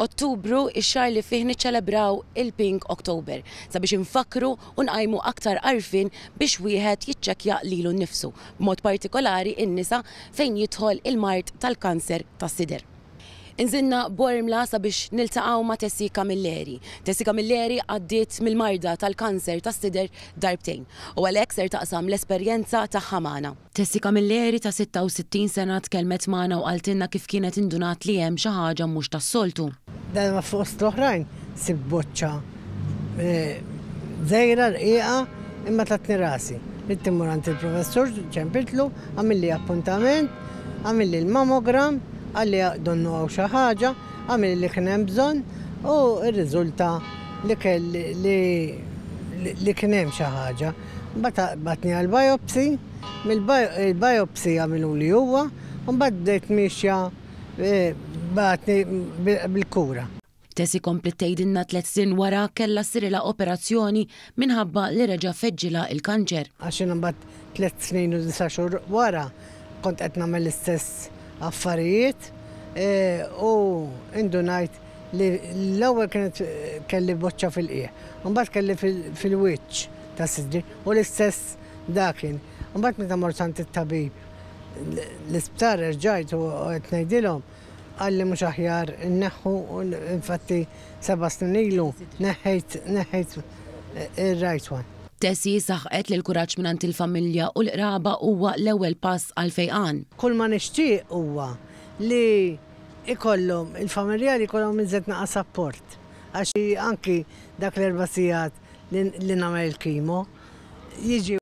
Ottubru ix-xahar li fih niċċelebraw il-Pink October sabiex infakru u nqajmu aktar għarfien biex wieħed jiċċekkja lilu nnifsu, b'mod partikolari in-nisa fejn jidħol il-mard tal-kanser tas-sider. Inżilna Bormla sabiex niltaqgħu ma' Tessie Camilleri. Tessie Camilleri għaddiet mill-marda tal-kanser tas-sider darbtejn u għalhekk ser taqsam l-esperjenza tagħha magħna. Tessie Camilleri ta' 66 sena tkellmet magħna u qaltilna kif kienet indunat li hemm xi ħaġa mhux tas-soltu. Dan ma fost l-oħrajn sib boċċa żgħira rqieqa imma tatni rasi. Nittmur għand il-professur ċempiltlu, għamilli appuntament, għamilli l-mammogram, għalli donnu għaw xaħġa, għamilli li kien hemm bżonn u r-riżulta li kien hemm xi ħaġa. Batni għal-biopsi, mill-biopsi għamilu li huwa, u mbagħad bdejt mixja batni bil-kura. Tessie komplet tgħidilna 3 snin wara kellha ssirila operazzjoni minħabba li reġa' feġġilha il-kanċer. Għax imbagħad 3 snin u 9 xhur wara kont qed nagħmel l-istess affarijiet u indunajt li l-ewwel kienet kelli boċċa fil-qiegħ, mbagħad kelli fil-wiċċ ta' sidri u l-istess dakin. Mbagħad meta mort għand it-tabib l-isptar rġajt u qed ngħidilhom għalli mhux aħjar inneħħu u infatti 7 snin ilu neħħejt ir-right one. Tessie saħqet li l-kuraġġ mingħand il-familja u l-qraba huwa l-ewwel pass għal fejqan. Kull ma nixtieq huwa li ikollhom il-familjari jkollhom iżgħet naqa' support għax anki dak l-4 sigħat li nagħmel il-kimo jiġi